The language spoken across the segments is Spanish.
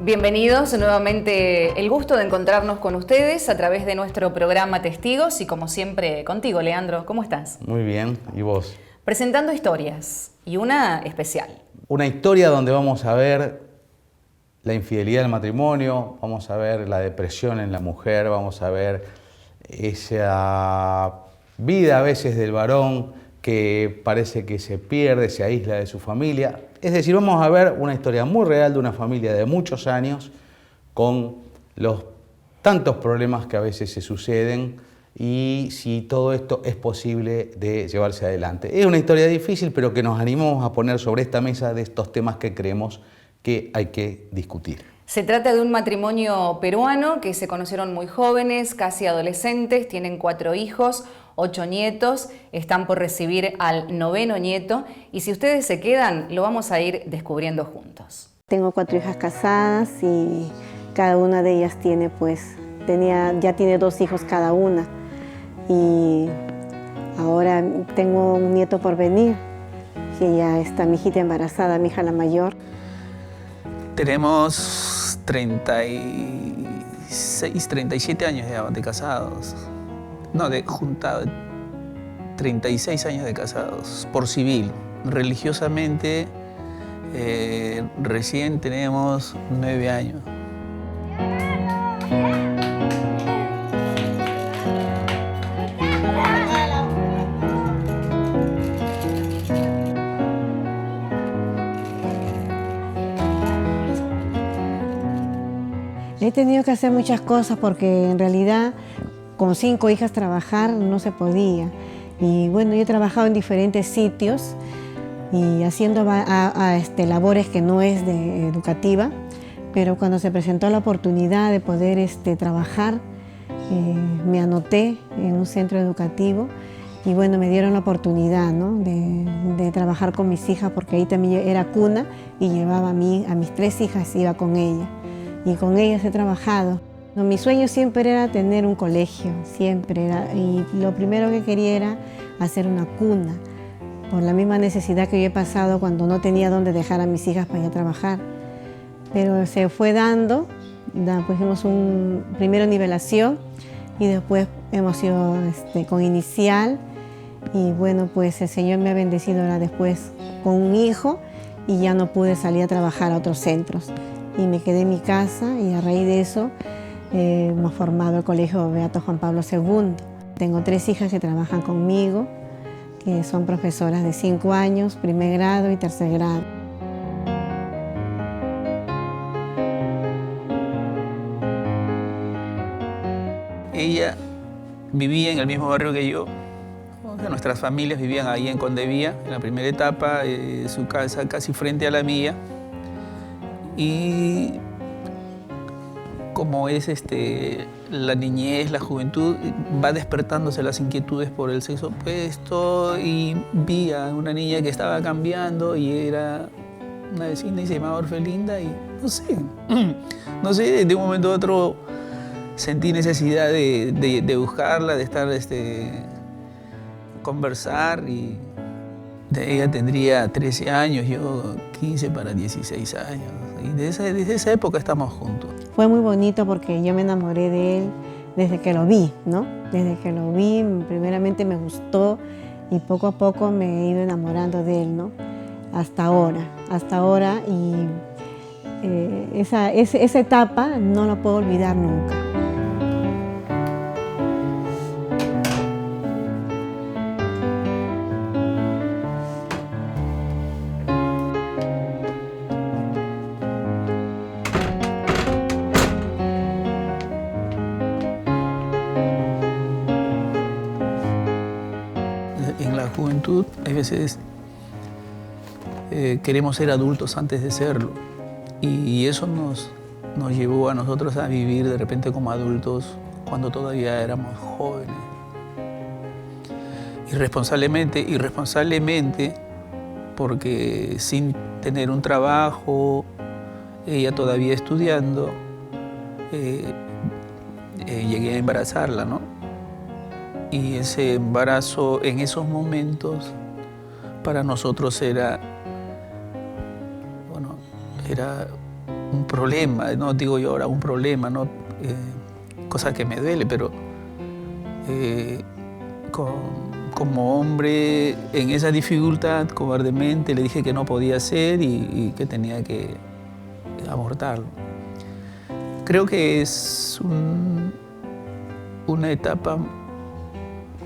Bienvenidos nuevamente, el gusto de encontrarnos con ustedes a través de nuestro programa Testigos y como siempre contigo, Leandro, ¿cómo estás? Muy bien, ¿y vos? Presentando historias y una especial. Una historia donde vamos a ver la infidelidad del matrimonio, vamos a ver la depresión en la mujer, vamos a ver esa vida a veces del varón que parece que se pierde, se aísla de su familia. Es decir, vamos a ver una historia muy real de una familia de muchos años con los tantos problemas que a veces se suceden y si todo esto es posible de llevarse adelante. Es una historia difícil, pero que nos animamos a poner sobre esta mesa de estos temas que creemos que hay que discutir. Se trata de un matrimonio peruano que se conocieron muy jóvenes, casi adolescentes, tienen 4 hijos, 8 nietos, están por recibir al 9º nieto y si ustedes se quedan, lo vamos a ir descubriendo juntos. Tengo 4 hijas casadas y cada una de ellas tiene, ya tiene 2 hijos cada una. Y ahora tengo un nieto por venir, que ya está mi hijita embarazada, mi hija la mayor. Tenemos 36, 37 años ya de casados. No, de juntado, 36 años de casados, por civil. Religiosamente, recién tenemos 9 años. He tenido que hacer muchas cosas porque en realidad con 5 hijas trabajar no se podía. Y bueno, yo he trabajado en diferentes sitios y haciendo labores que no es educativa, pero cuando se presentó la oportunidad de poder trabajar, me anoté en un centro educativo y bueno, me dieron la oportunidad, ¿no?, de trabajar con mis hijas porque ahí también era cuna y llevaba a mis 3 hijas, iba con ella y con ellas he trabajado. Mi sueño siempre era tener un colegio, siempre era, y lo primero que quería era hacer una cuna, por la misma necesidad que yo he pasado cuando no tenía dónde dejar a mis hijas para ir a trabajar. Pero se fue dando, hicimos primero nivelación y después hemos ido con inicial y bueno, pues el Señor me ha bendecido ahora después con un hijo y ya no pude salir a trabajar a otros centros y me quedé en mi casa y a raíz de eso hemos formado el Colegio Beato Juan Pablo II. Tengo 3 hijas que trabajan conmigo, que son profesoras de 5 años, primer grado y tercer grado. Ella vivía en el mismo barrio que yo. O sea, nuestras familias vivían ahí en Condevía, en la primera etapa, su casa casi frente a la mía. Y como es la niñez, la juventud, va despertándose las inquietudes por el sexo opuesto y vi a una niña que estaba cambiando y era una vecina y se llamaba Orfelinda y no sé, de un momento a otro sentí necesidad de buscarla, de estar, conversar y ella tendría 13 años, yo 15 para 16 años y desde esa época estamos juntos. Fue muy bonito porque yo me enamoré de él desde que lo vi, ¿no? Desde que lo vi, primeramente me gustó y poco a poco me he ido enamorando de él, ¿no? Hasta ahora y esa etapa no la puedo olvidar nunca. En la juventud, a veces queremos ser adultos antes de serlo y eso nos llevó a nosotros a vivir de repente como adultos cuando todavía éramos jóvenes. Irresponsablemente, porque sin tener un trabajo, ella todavía estudiando, llegué a embarazarla, ¿no? Y ese embarazo en esos momentos para nosotros era un problema, no digo yo ahora un problema, ¿no? Cosa que me duele, pero como hombre en esa dificultad, cobardemente le dije que no podía hacer y que tenía que abortarlo. Creo que es una etapa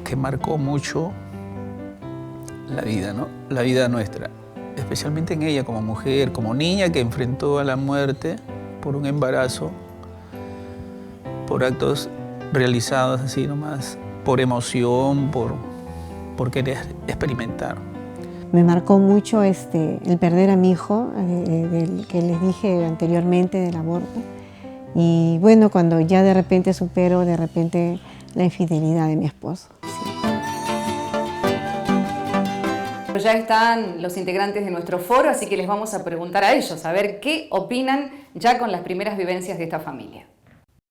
que marcó mucho la vida, ¿no? La vida nuestra, especialmente en ella como mujer, como niña que enfrentó a la muerte por un embarazo, por actos realizados así nomás, por emoción, por querer experimentar. Me marcó mucho el perder a mi hijo, del que les dije anteriormente del aborto. Y bueno, cuando ya de repente supero la infidelidad de mi esposo. Sí. Ya están los integrantes de nuestro foro, así que les vamos a preguntar a ellos, a ver qué opinan ya con las primeras vivencias de esta familia.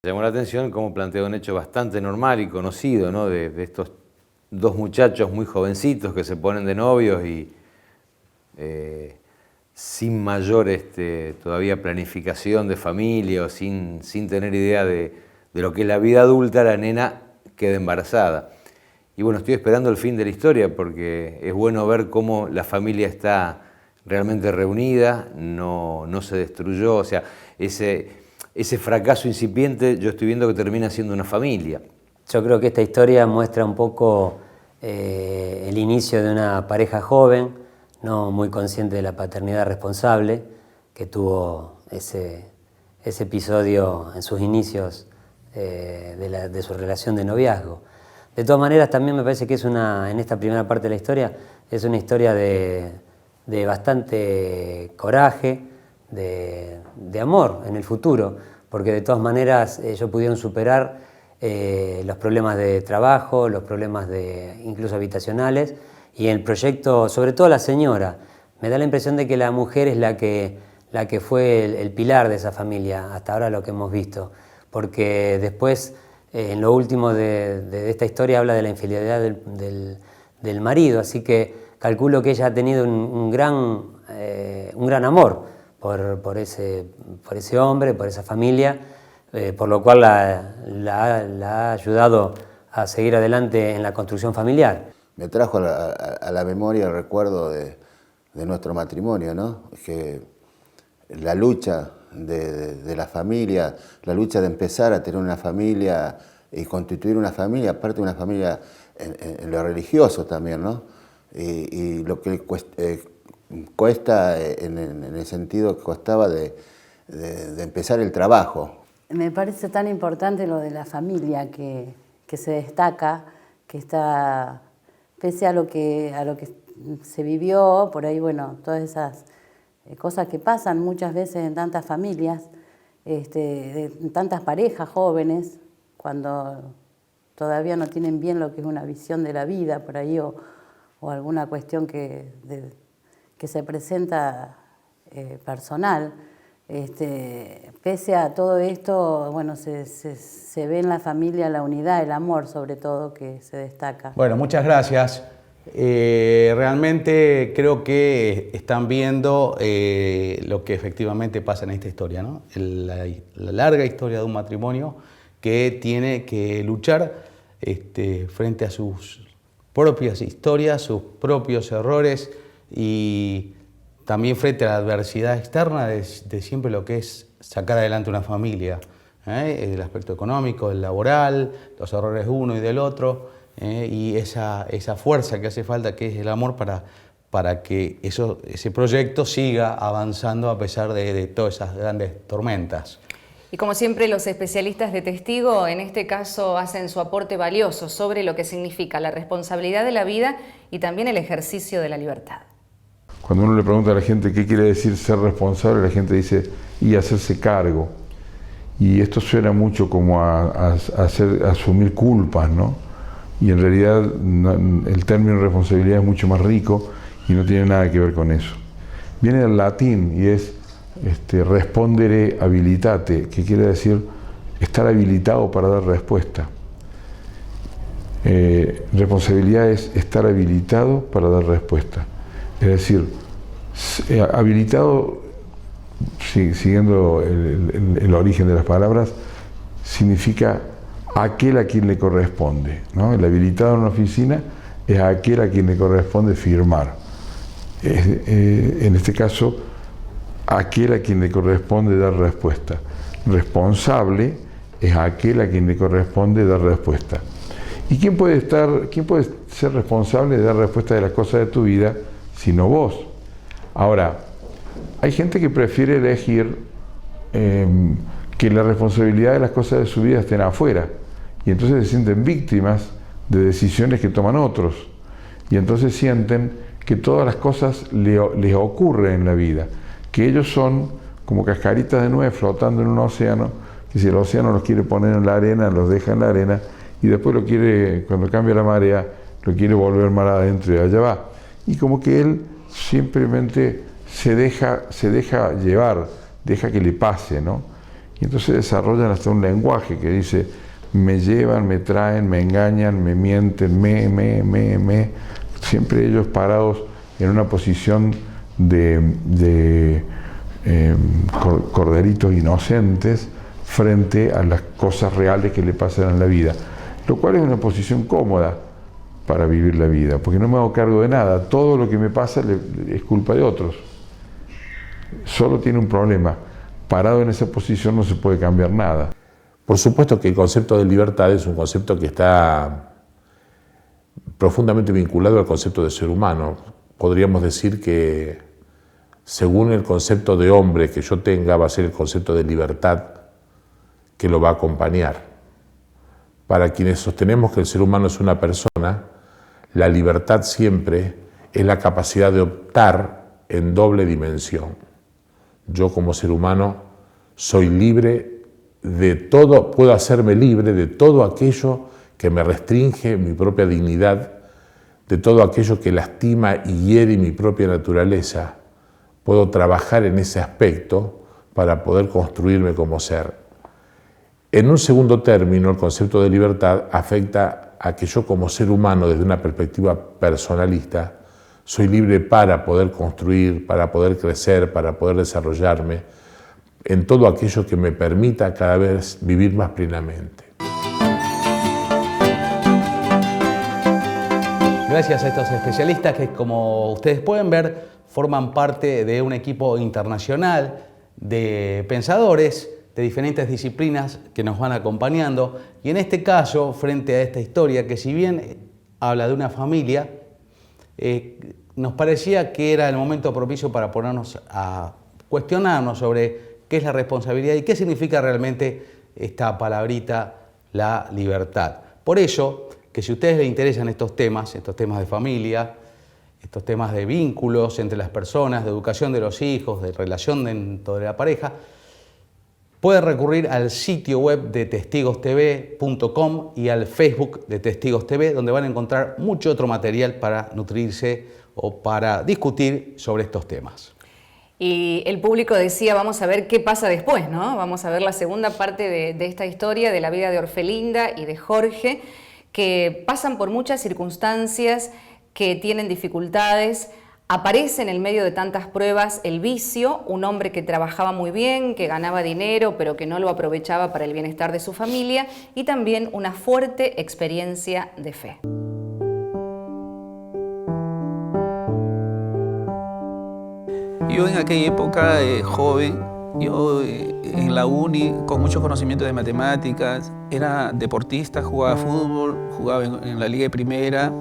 Llamó la atención cómo planteó un hecho bastante normal y conocido, ¿no? De estos dos muchachos muy jovencitos que se ponen de novios y sin mayor todavía planificación de familia o sin tener idea de lo que es la vida adulta, la nena queda embarazada. Y bueno, estoy esperando el fin de la historia porque es bueno ver cómo la familia está realmente reunida, no se destruyó, o sea, ese fracaso incipiente yo estoy viendo que termina siendo una familia. Yo creo que esta historia muestra un poco el inicio de una pareja joven, no muy consciente de la paternidad responsable, que tuvo ese episodio en sus inicios de su relación de noviazgo. De todas maneras, también me parece que en esta primera parte de la historia, es una historia de bastante coraje, de amor en el futuro, porque de todas maneras ellos pudieron superar los problemas de trabajo, los problemas incluso habitacionales, y el proyecto, sobre todo la señora, me da la impresión de que la mujer es la que fue el pilar de esa familia, hasta ahora lo que hemos visto, porque después, en lo último de esta historia, habla de la infidelidad del marido, así que calculo que ella ha tenido un gran amor por ese hombre, por esa familia, por lo cual la ha ayudado a seguir adelante en la construcción familiar. Me trajo a la memoria el recuerdo de nuestro matrimonio, ¿no? Que la lucha de la familia, la lucha de empezar a tener una familia y constituir una familia, aparte de una familia en lo religioso también, ¿no? Y lo que cuesta en el sentido que costaba de empezar el trabajo. Me parece tan importante lo de la familia que se destaca, que está, pese a lo que se vivió, por ahí, bueno, todas esas cosas que pasan muchas veces en tantas familias, en tantas parejas jóvenes, cuando todavía no tienen bien lo que es una visión de la vida, por ahí, o alguna cuestión que se presenta personal. Pese a todo esto, bueno, se ve en la familia la unidad, el amor sobre todo, que se destaca. Bueno, muchas gracias. Realmente creo que están viendo lo que efectivamente pasa en esta historia, ¿no? La larga historia de un matrimonio que tiene que luchar frente a sus propias historias, sus propios errores y también frente a la adversidad externa de siempre lo que es sacar adelante una familia, el aspecto económico, el laboral, los errores de uno y del otro, y esa fuerza que hace falta, que es el amor, para que ese proyecto siga avanzando a pesar de todas esas grandes tormentas. Y como siempre, los especialistas de testigo en este caso hacen su aporte valioso sobre lo que significa la responsabilidad de la vida y también el ejercicio de la libertad. Cuando uno le pregunta a la gente qué quiere decir ser responsable, la gente dice, y hacerse cargo. Y esto suena mucho como a asumir culpas, ¿no? Y en realidad el término responsabilidad es mucho más rico y no tiene nada que ver con eso. Viene del latín y es respondere habilitate, que quiere decir estar habilitado para dar respuesta. Responsabilidad es estar habilitado para dar respuesta. Es decir, habilitado siguiendo el origen de las palabras, significa aquel a quien le corresponde, ¿no? El habilitado en una oficina es aquel a quien le corresponde firmar. En este caso, aquel a quien le corresponde dar respuesta. Responsable es aquel a quien le corresponde dar respuesta. ¿Y quién puede ser responsable de dar respuesta de las cosas de tu vida sino vos? Ahora, hay gente que prefiere elegir que la responsabilidad de las cosas de su vida estén afuera, y entonces se sienten víctimas de decisiones que toman otros, y entonces sienten que todas las cosas les ocurren en la vida, que ellos son como cascaritas de nuez flotando en un océano, que si el océano los quiere poner en la arena, los deja en la arena, y después lo quiere, cuando cambia la marea, lo quiere volver mar adentro y allá va. Y como que él simplemente se deja llevar, deja que le pase, ¿no? Y entonces desarrollan hasta un lenguaje que dice: me llevan, me traen, me engañan, me mienten, me. Siempre ellos parados en una posición de corderitos inocentes frente a las cosas reales que le pasan en la vida. Lo cual es una posición cómoda para vivir la vida, porque no me hago cargo de nada. Todo lo que me pasa es culpa de otros. Solo tiene un problema: parado en esa posición no se puede cambiar nada. Por supuesto que el concepto de libertad es un concepto que está profundamente vinculado al concepto de ser humano. Podríamos decir que según el concepto de hombre que yo tenga, va a ser el concepto de libertad que lo va a acompañar. Para quienes sostenemos que el ser humano es una persona, la libertad siempre es la capacidad de optar en doble dimensión. Yo como ser humano soy libre de todo, puedo hacerme libre de todo aquello que me restringe mi propia dignidad, de todo aquello que lastima y hiere mi propia naturaleza. Puedo trabajar en ese aspecto para poder construirme como ser. En un segundo término, el concepto de libertad afecta a que yo como ser humano, desde una perspectiva personalista, soy libre para poder construir, para poder crecer, para poder desarrollarme en todo aquello que me permita cada vez vivir más plenamente. Gracias a estos especialistas que, como ustedes pueden ver, forman parte de un equipo internacional de pensadores de diferentes disciplinas que nos van acompañando. Y en este caso, frente a esta historia, que si bien habla de una familia, nos parecía que era el momento propicio para ponernos a cuestionarnos sobre qué es la responsabilidad y qué significa realmente esta palabrita, la libertad. Por eso, que si a ustedes les interesan estos temas de familia, estos temas de vínculos entre las personas, de educación de los hijos, de relación dentro de la pareja, pueden recurrir al sitio web de testigostv.com y al Facebook de Testigos TV, donde van a encontrar mucho otro material para nutrirse o para discutir sobre estos temas. Y el público decía, vamos a ver qué pasa después, ¿no? Vamos a ver la segunda parte de esta historia, de la vida de Orfelinda y de Jorge, que pasan por muchas circunstancias, que tienen dificultades. Aparece en el medio de tantas pruebas el vicio, un hombre que trabajaba muy bien, que ganaba dinero, pero que no lo aprovechaba para el bienestar de su familia, y también una fuerte experiencia de fe. Yo en aquella época, joven, yo en la uni, con mucho conocimiento de matemáticas, era deportista, jugaba fútbol, jugaba en la liga de primera.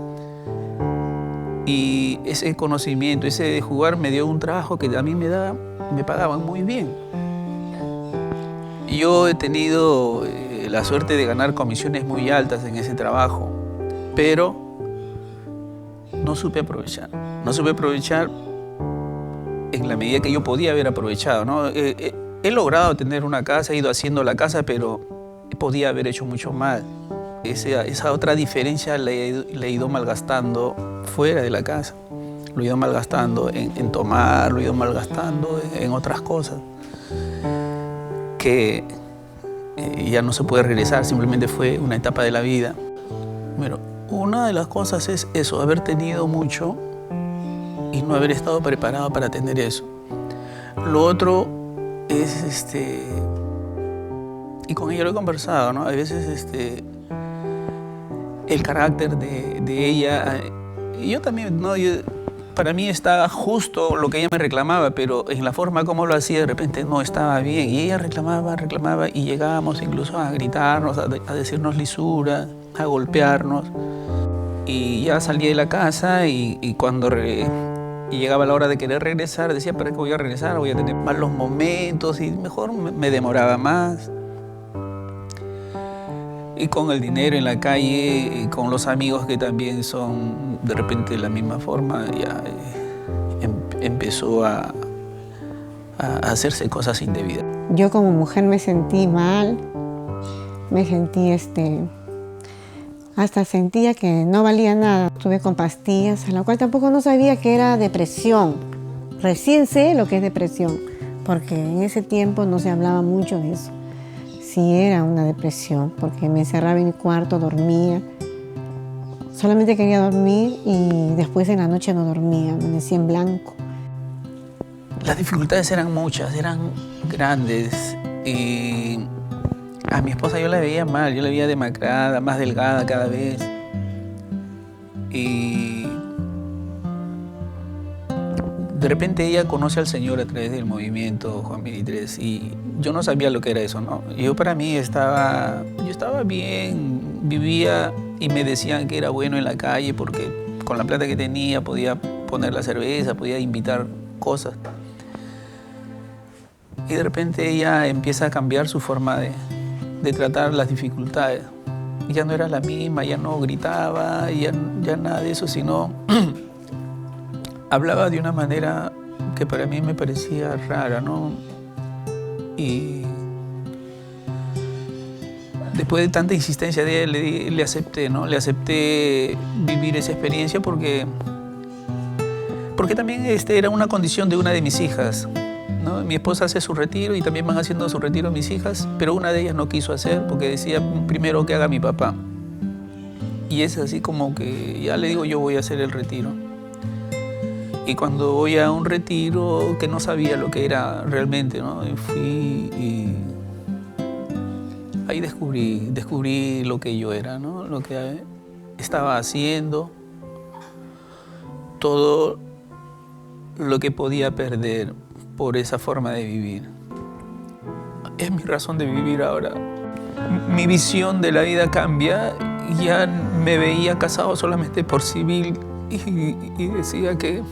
Y ese conocimiento, ese de jugar, me dio un trabajo que a mí me pagaban muy bien. Yo he tenido la suerte de ganar comisiones muy altas en ese trabajo, pero no supe aprovechar. No supe aprovechar en la medida que yo podía haber aprovechado, ¿no? He logrado tener una casa, he ido haciendo la casa, pero podía haber hecho mucho más. Esa otra diferencia la he ido malgastando fuera de la casa. Lo he ido malgastando en tomar, lo he ido malgastando en otras cosas que ya no se puede regresar, simplemente fue una etapa de la vida. Bueno, una de las cosas es eso, haber tenido mucho y no haber estado preparado para tener eso. Lo otro es y con ella lo he conversado, ¿no? A veces el carácter de ella, y yo también, ¿no? Para mí estaba justo lo que ella me reclamaba, pero en la forma como lo hacía de repente no estaba bien. Y ella reclamaba y llegábamos incluso a gritarnos, a decirnos lisuras, a golpearnos. Y ya salía de la casa y cuando llegaba la hora de querer regresar, decía, ¿para qué voy a regresar? Voy a tener malos momentos y mejor me demoraba más. Y con el dinero en la calle, y con los amigos que también son de repente de la misma forma, ya empezó a hacerse cosas indebidas. Yo como mujer me sentí mal, me sentí hasta sentía que no valía nada. Estuve con pastillas, a la cual tampoco no sabía que era depresión. Recién sé lo que es depresión, porque en ese tiempo no se hablaba mucho de eso. Sí era una depresión, porque me encerraba en mi cuarto, dormía. Solamente quería dormir y después en la noche no dormía, amanecía en blanco. Las dificultades eran muchas, eran grandes. Y a mi esposa yo la veía mal, yo la veía demacrada, más delgada cada vez. Y de repente ella conoce al Señor a través del movimiento Juan 23 y yo no sabía lo que era eso, ¿no? Yo para mí yo estaba bien, vivía y me decían que era bueno en la calle porque con la plata que tenía podía poner la cerveza, podía invitar cosas. Y de repente ella empieza a cambiar su forma de tratar las dificultades. Y ya no era la misma, ya no gritaba, ya nada de eso, sino hablaba de una manera que para mí me parecía rara, ¿no? Y después de tanta insistencia de ella, le acepté, ¿no? Le acepté vivir esa experiencia porque también era una condición de una de mis hijas, ¿no? Mi esposa hace su retiro y también van haciendo su retiro mis hijas, pero una de ellas no quiso hacer porque decía primero que haga mi papá. Y es así como que ya le digo, yo voy a hacer el retiro. Y cuando voy a un retiro que no sabía lo que era realmente, ¿no? Y fui y ahí descubrí lo que yo era, ¿no? Lo que estaba haciendo, todo lo que podía perder por esa forma de vivir. Es mi razón de vivir ahora. Mi visión de la vida cambia. Ya me veía casado solamente por civil y decía que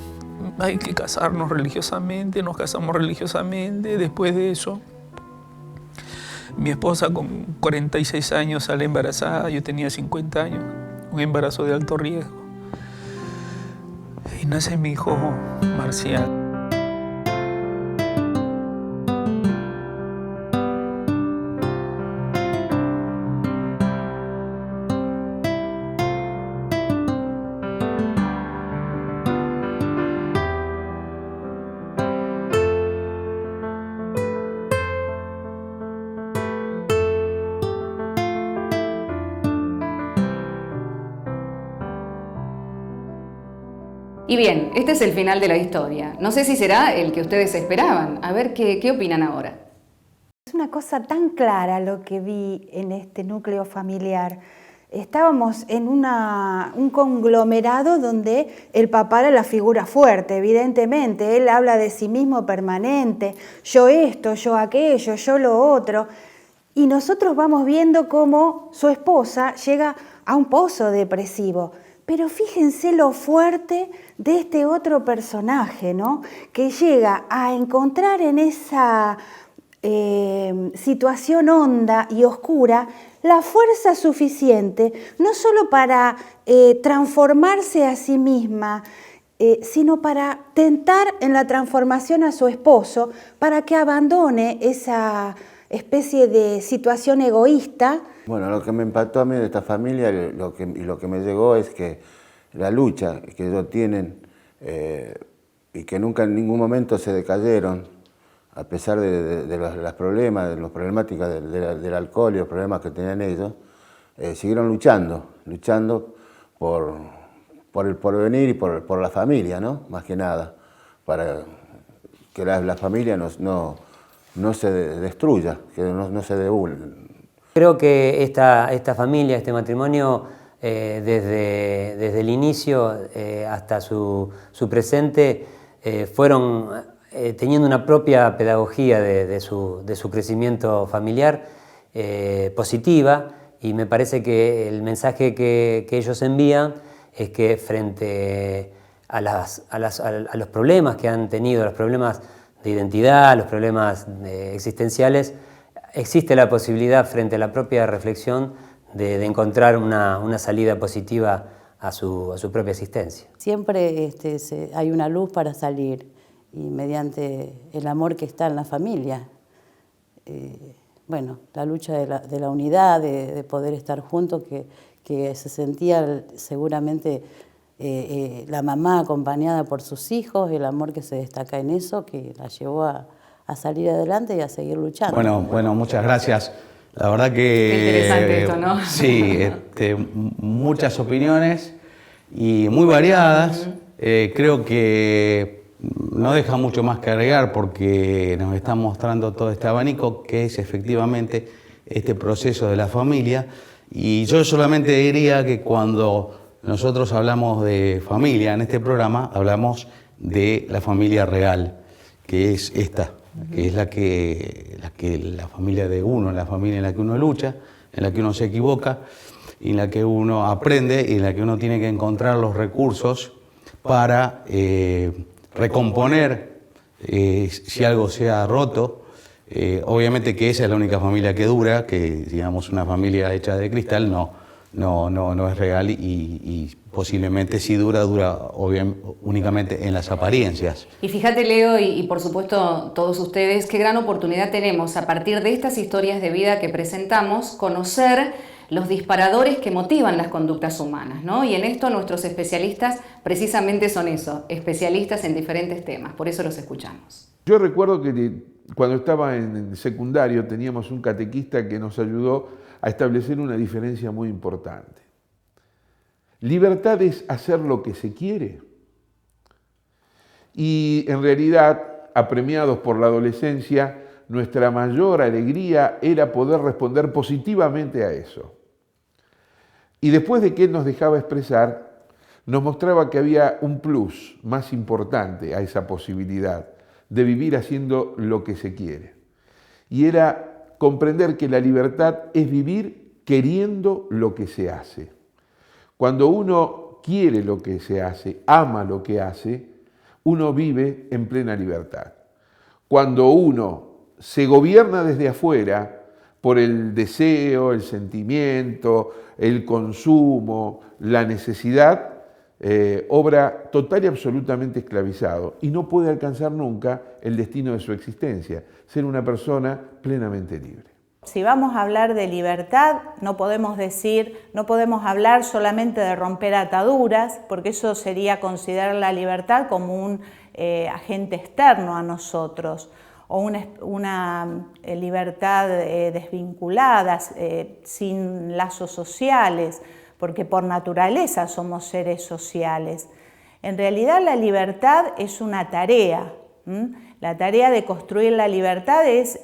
hay que casarnos religiosamente, nos casamos religiosamente. Después de eso, mi esposa con 46 años sale embarazada, yo tenía 50 años, un embarazo de alto riesgo. Y nace mi hijo Marcial. Y bien, este es el final de la historia. No sé si será el que ustedes esperaban. A ver qué opinan ahora. Es una cosa tan clara lo que vi en este núcleo familiar. Estábamos en un conglomerado donde el papá era la figura fuerte, evidentemente. Él habla de sí mismo permanente, yo esto, yo aquello, yo lo otro. Y nosotros vamos viendo cómo su esposa llega a un pozo depresivo. Pero fíjense lo fuerte de este otro personaje, ¿no? Que llega a encontrar en esa situación honda y oscura la fuerza suficiente, no solo para transformarse a sí misma, sino para tentar en la transformación a su esposo, para que abandone esa especie de situación egoísta. Bueno, lo que me impactó a mí de esta familia y lo que me llegó es que la lucha que ellos tienen y que nunca en ningún momento se decayeron, a pesar de los problemas, de las problemáticas del alcohol y los problemas que tenían ellos, siguieron luchando por el porvenir y por la familia, ¿no? Más que nada, para que la familia no no se destruya, que no se devuelva. Creo que esta familia, este matrimonio, desde el inicio hasta su presente, fueron teniendo una propia pedagogía de su crecimiento familiar positiva, y me parece que el mensaje que ellos envían es que frente a los problemas que han tenido, los problemas de identidad, los problemas existenciales, existe la posibilidad frente a la propia reflexión de encontrar una salida positiva a su propia existencia. Siempre hay una luz para salir, y mediante el amor que está en la familia. Bueno, la lucha de la unidad, de poder estar juntos, que se sentía seguramente la mamá acompañada por sus hijos, el amor que se destaca en eso, que la llevó a salir adelante y a seguir luchando. Bueno, muchas gracias. La verdad que... Qué interesante esto, ¿no? Sí, muchas opiniones y muy variadas. Creo que no deja mucho más que agregar, porque nos está mostrando todo este abanico que es efectivamente este proceso de la familia. Y yo solamente diría que cuando nosotros hablamos de familia en este programa, hablamos de la familia real, que es esta, que es la familia de uno, la familia en la que uno lucha, en la que uno se equivoca, en la que uno aprende y en la que uno tiene que encontrar los recursos para recomponer si algo se ha roto. Obviamente que esa es la única familia que dura, que digamos una familia hecha de cristal no es real, y posiblemente si dura únicamente en las apariencias. Y fíjate, Leo, y por supuesto todos ustedes, qué gran oportunidad tenemos a partir de estas historias de vida que presentamos, conocer los disparadores que motivan las conductas humanas, ¿no? Y en esto nuestros especialistas precisamente son eso, especialistas en diferentes temas, por eso los escuchamos. Yo recuerdo que cuando estaba en secundario teníamos un catequista que nos ayudó a establecer una diferencia muy importante. Libertad es hacer lo que se quiere. Y en realidad, apremiados por la adolescencia, nuestra mayor alegría era poder responder positivamente a eso. Y después de que él nos dejaba expresar, nos mostraba que había un plus más importante a esa posibilidad de vivir haciendo lo que se quiere. Y era comprender que la libertad es vivir queriendo lo que se hace. Cuando uno quiere lo que se hace, ama lo que hace, uno vive en plena libertad. Cuando uno se gobierna desde afuera por el deseo, el sentimiento, el consumo, la necesidad, obra total y absolutamente esclavizado y no puede alcanzar nunca el destino de su existencia, ser una persona plenamente libre. Si vamos a hablar de libertad, no podemos hablar solamente de romper ataduras, porque eso sería considerar la libertad como un agente externo a nosotros, o una libertad desvinculada, sin lazos sociales, porque por naturaleza somos seres sociales. En realidad la libertad es una tarea. La tarea de construir la libertad es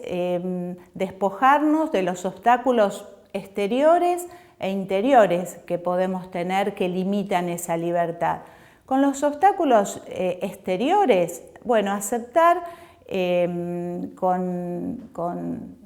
despojarnos de los obstáculos exteriores e interiores que podemos tener que limitan esa libertad. Con los obstáculos exteriores, bueno, aceptar con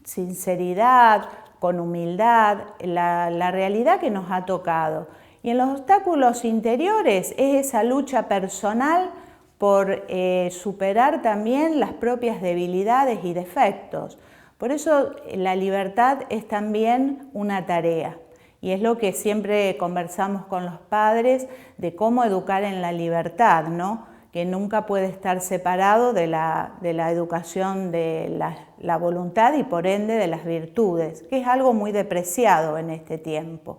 sinceridad, con humildad, la realidad que nos ha tocado. Y en los obstáculos interiores es esa lucha personal por superar también las propias debilidades y defectos. Por eso la libertad es también una tarea. Y es lo que siempre conversamos con los padres de cómo educar en la libertad, ¿no? Que nunca puede estar separado de la educación de la voluntad y por ende de las virtudes, que es algo muy depreciado en este tiempo.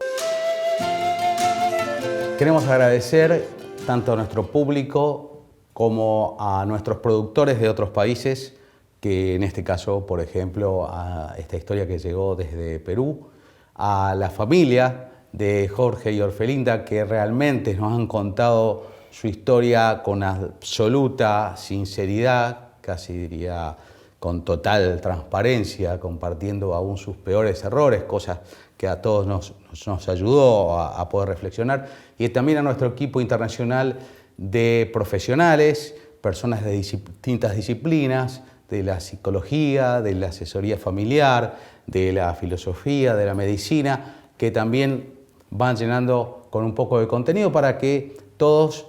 Queremos agradecer tanto a nuestro público como a nuestros productores de otros países, que en este caso, por ejemplo, a esta historia que llegó desde Perú, a la familia de Jorge y Orfelinda, que realmente nos han contado su historia con absoluta sinceridad, casi diría con total transparencia, compartiendo aún sus peores errores, cosas que a todos nos ayudó a poder reflexionar, y también a nuestro equipo internacional de profesionales, personas de distintas disciplinas, de la psicología, de la asesoría familiar, de la filosofía, de la medicina, que también van llenando con un poco de contenido para que todos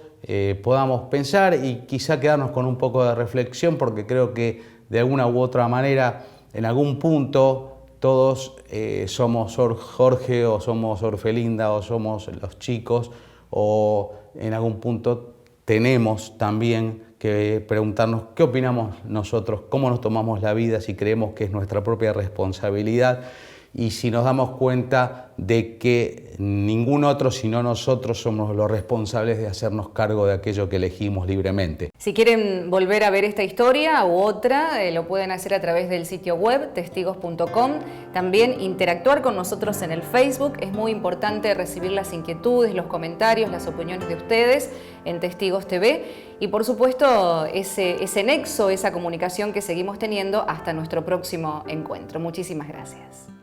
podamos pensar y quizá quedarnos con un poco de reflexión, porque creo que de alguna u otra manera, en algún punto, todos somos Sor Jorge, o somos Sor Felinda, o somos los chicos, o en algún punto tenemos también que preguntarnos qué opinamos nosotros, cómo nos tomamos la vida, si creemos que es nuestra propia responsabilidad, y si nos damos cuenta de que ningún otro sino nosotros somos los responsables de hacernos cargo de aquello que elegimos libremente. Si quieren volver a ver esta historia u otra, lo pueden hacer a través del sitio web testigos.com. También interactuar con nosotros en el Facebook. Es muy importante recibir las inquietudes, los comentarios, las opiniones de ustedes en Testigos TV. Y por supuesto, ese nexo, esa comunicación que seguimos teniendo hasta nuestro próximo encuentro. Muchísimas gracias.